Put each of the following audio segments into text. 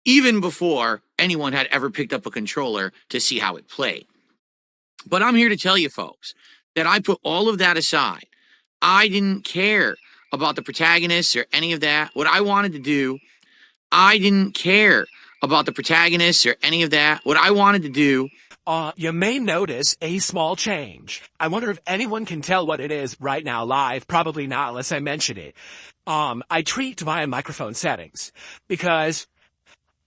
even before anyone had ever picked up a controller to see how it played. But I'm here to tell you folks that I put all of that aside. I didn't care about the protagonists or any of that. What I wanted to do, I didn't care about the protagonists or any of that. What I wanted to do. You may notice a small change. I wonder if anyone can tell what it is right now live. Probably not unless I mention it. I tweaked my microphone settings because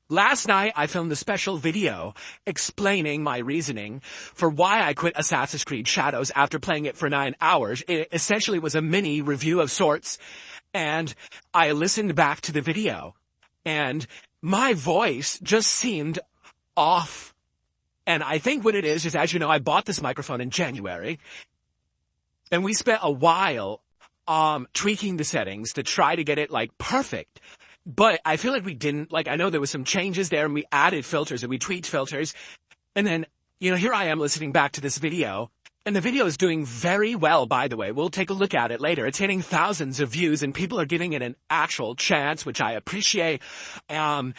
last night I filmed a special video explaining my reasoning for why I quit Assassin's Creed Shadows after playing it for 9 hours. It essentially was a mini review of sorts, and I listened back to the video, and my voice just seemed off. And I think what it is, as you know, I bought this microphone in January, and we spent a while tweaking the settings to try to get it, perfect. But I feel like we didn't. I know there was some changes there, and we added filters, and we tweaked filters. And then, here I am listening back to this video, and the video is doing very well, by the way. We'll take a look at it later. It's hitting thousands of views, and people are giving it an actual chance, which I appreciate. And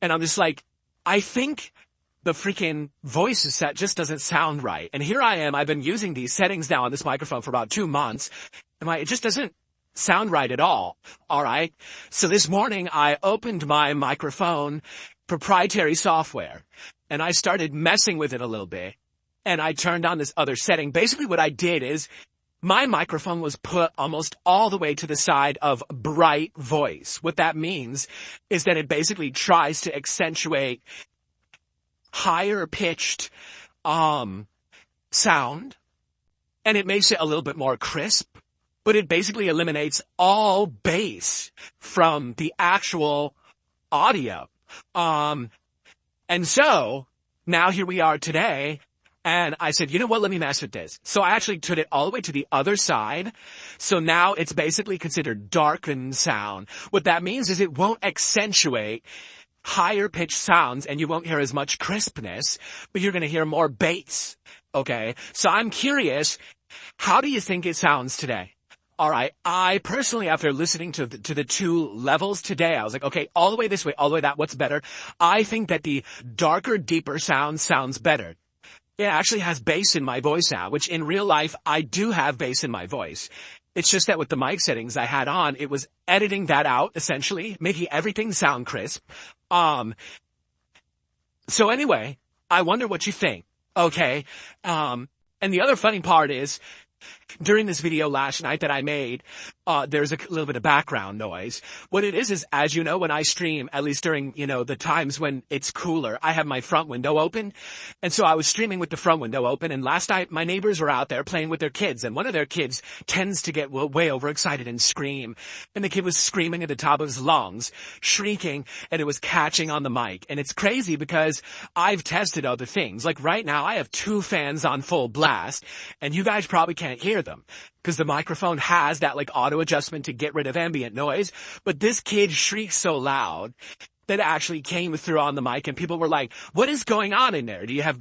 I'm just I think the freaking voice set just doesn't sound right. And here I am. I've been using these settings now on this microphone for about 2 months. And it just doesn't sound right at all. All right. So this morning I opened my microphone proprietary software and I started messing with it a little bit. And I turned on this other setting. Basically what I did is my microphone was put almost all the way to the side of bright voice. What that means is that it basically tries to accentuate higher pitched sound, and it makes it a little bit more crisp, but it basically eliminates all bass from the actual audio. And so now here we are today, and I said, you know what, let me mess with this. So I actually took it all the way to the other side. So now it's basically considered darkened sound. What that means is it won't accentuate higher pitched sounds, and you won't hear as much crispness, but you're going to hear more bass. Okay. So I'm curious, how do you think it sounds today? All right. I personally, after listening to the 2 levels today, I was like, okay, all the way this way, all the way that, what's better? I think that the darker, deeper sound sounds better. It actually has bass in my voice now, which in real life, I do have bass in my voice. It's just that with the mic settings I had on, it was editing that out, essentially, making everything sound crisp. So anyway, I wonder what you think. Okay. And the other funny part is, during this video last night that I made, there's a little bit of background noise. What it is, as you know, when I stream, at least during, the times when it's cooler, I have my front window open. And so I was streaming with the front window open. And last night, my neighbors were out there playing with their kids. And one of their kids tends to get way overexcited and scream. And the kid was screaming at the top of his lungs, shrieking, and it was catching on the mic. And it's crazy because I've tested other things. Like right now, I have 2 fans on full blast, and you guys probably can't hear them because the microphone has that auto adjustment to get rid of ambient noise. But this kid shrieked so loud that it actually came through on the mic, and people were like, what is going on in there? Do you have,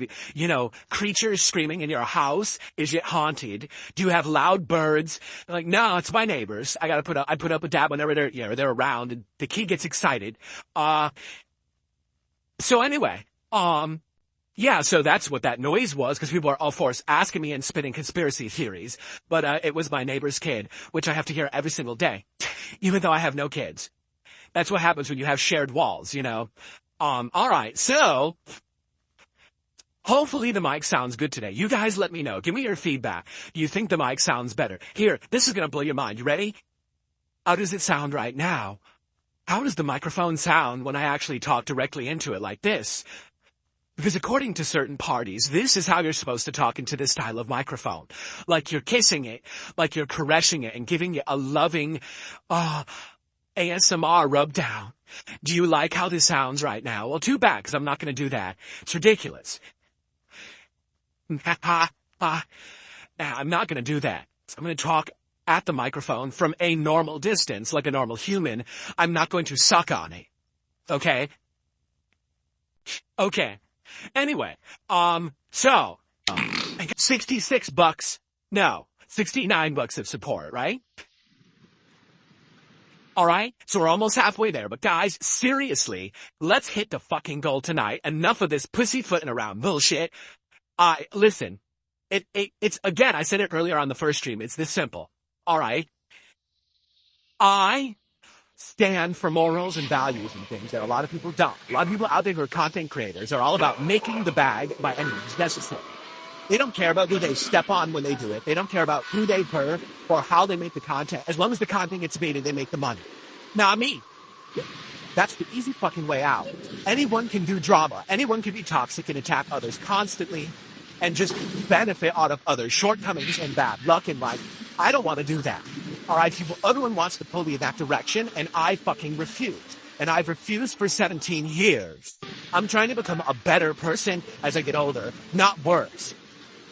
creatures screaming in your house? Is it haunted? Do you have loud birds? I'm like, no, it's my neighbors. I put up a dab whenever they're around, and the kid gets excited. So anyway, yeah, so that's what that noise was, because people are all forced asking me and spitting conspiracy theories. But it was my neighbor's kid, which I have to hear every single day, even though I have no kids. That's what happens when you have shared walls, All right, so hopefully the mic sounds good today. You guys let me know. Give me your feedback. Do you think the mic sounds better? Here, this is going to blow your mind. You ready? How does it sound right now? How does the microphone sound when I actually talk directly into it like this? Because according to certain parties, this is how you're supposed to talk into this style of microphone. Like you're kissing it, like you're caressing it and giving it a loving, ASMR rub down. Do you like how this sounds right now? Well, too bad, because I'm not going to do that. It's ridiculous. Nah, I'm not going to do that. I'm going to talk at the microphone from a normal distance, like a normal human. I'm not going to suck on it. Okay? Okay. Anyway, so, I got $66, no, $69 of support, right? Alright? So we're almost halfway there, but guys, seriously, let's hit the fucking goal tonight. Enough of this pussyfooting around bullshit. Listen, it's, again, I said it earlier on the first stream, it's this simple. Alright? I stand for morals and values and things that a lot of people don't. A lot of people out there who are content creators are all about making the bag by any means necessary. They don't care about who they step on when they do it. They don't care about who they hurt or how they make the content. As long as the content gets made and they make the money. Not me. That's the easy fucking way out. Anyone can do drama. Anyone can be toxic and attack others constantly and just benefit out of others' shortcomings and bad luck in life. I don't want to do that. Alright, people, everyone wants to pull me in that direction and I fucking refuse. And I've refused for 17 years. I'm trying to become a better person as I get older, not worse.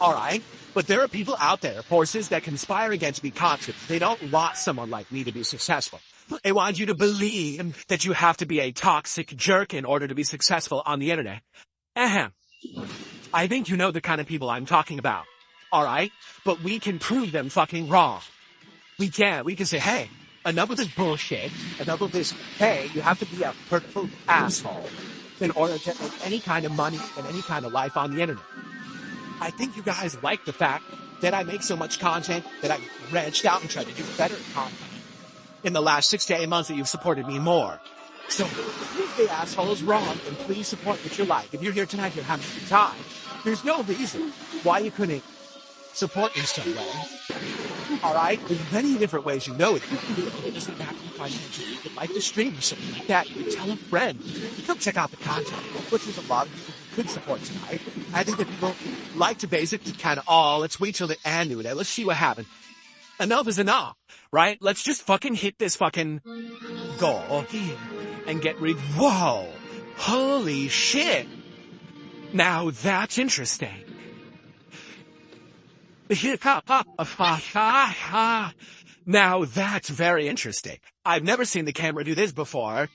Alright? But there are people out there, forces that conspire against me constantly. They don't want someone like me to be successful. They want you to believe that you have to be a toxic jerk in order to be successful on the internet. Ahem. I think you know the kind of people I'm talking about. Alright? But we can prove them fucking wrong. We can. We can say, hey, enough of this bullshit. Enough of this, hey, you have to be a hurtful asshole in order to make any kind of money and any kind of life on the internet. I think you guys like the fact that I make so much content, that I branched out and tried to do better content in the last 6 to 8 months that you've supported me more. So prove the assholes wrong and please support what you like. If you're here tonight, you're having a good time. There's no reason why you couldn't support in some way. Alright? There's many different ways you know it. You can do it. It doesn't have to be financial. You can like the stream or something like that. You can tell a friend. You come check out the content. Which is a lot of people who could support tonight. I think that people like to basically kind of, oh, let's wait till the end of it. Let's see what happens. Enough is enough. Right? Let's just fucking hit this fucking goal here and get rid. Whoa. Holy shit. Now that's interesting. Now that's very interesting. I've never seen the camera do this before.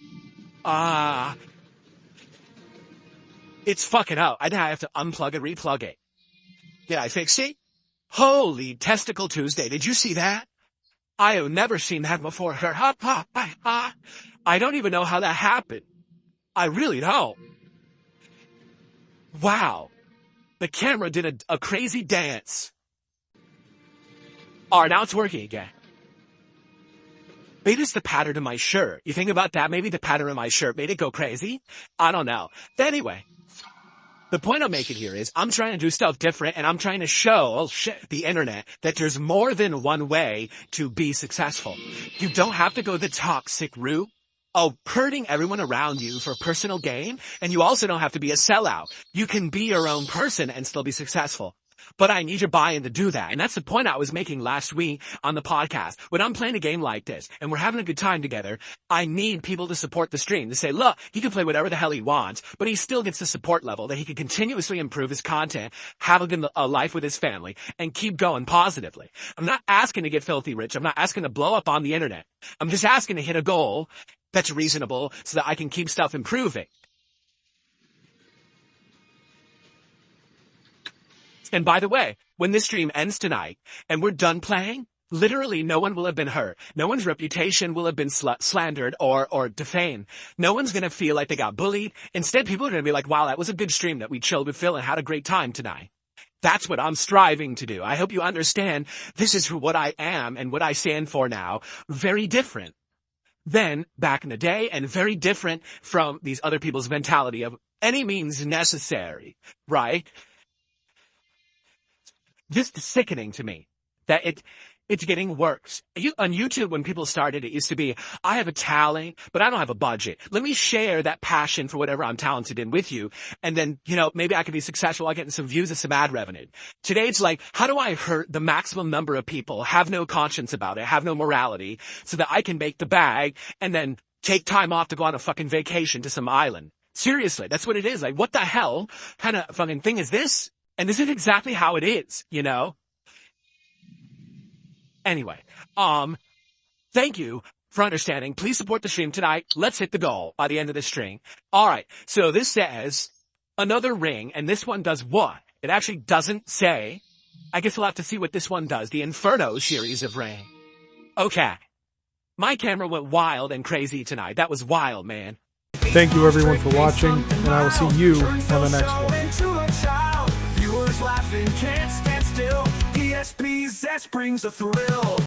It's fucking out. I have to unplug and replug it. Did I fix it? Holy Testicle Tuesday. Did you see that? I have never seen that before. I don't even know how that happened. I really don't. Wow. The camera did a crazy dance. Alright, now it's working again. Maybe it's the pattern of my shirt. You think about that? Maybe the pattern of my shirt made it go crazy? I don't know. But anyway, the point I'm making here is I'm trying to do stuff different and I'm trying to show the internet that there's more than one way to be successful. You don't have to go the toxic route of hurting everyone around you for personal gain, and you also don't have to be a sellout. You can be your own person and still be successful. But I need your buy-in to do that. And that's the point I was making last week on the podcast. When I'm playing a game like this and we're having a good time together, I need people to support the stream, to say, look, he can play whatever the hell he wants, but he still gets the support level that he can continuously improve his content, have a life with his family, and keep going positively. I'm not asking to get filthy rich. I'm not asking to blow up on the internet. I'm just asking to hit a goal that's reasonable so that I can keep stuff improving. And by the way, when this stream ends tonight and we're done playing, literally no one will have been hurt. No one's reputation will have been slandered or defamed. No one's going to feel like they got bullied. Instead, people are going to be like, wow, that was a good stream that we chilled with Phil and had a great time tonight. That's what I'm striving to do. I hope you understand this is what I am and what I stand for now. Very different than back in the day and very different from these other people's mentality of any means necessary, right? Just sickening to me that it's getting worse. On YouTube, when people started, it used to be, I have a talent, but I don't have a budget. Let me share that passion for whatever I'm talented in with you. And then, maybe I can be successful. I get some views and some ad revenue. Today, it's like, how do I hurt the maximum number of people, have no conscience about it, have no morality, so that I can make the bag and then take time off to go on a fucking vacation to some island? Seriously, that's what it is. Like, what the hell kind of fucking thing is this? And this is exactly how it is, Anyway, thank you for understanding. Please support the stream tonight. Let's hit the goal by the end of the stream. Alright, so this says another ring, and this one does what? It actually doesn't say. I guess we'll have to see what this one does. The Inferno series of ring. Okay. My camera went wild and crazy tonight. That was wild, man. Thank you everyone for watching, and I will see you on the next one. Viewers laughing, can't stand still. DSP, that brings a thrill.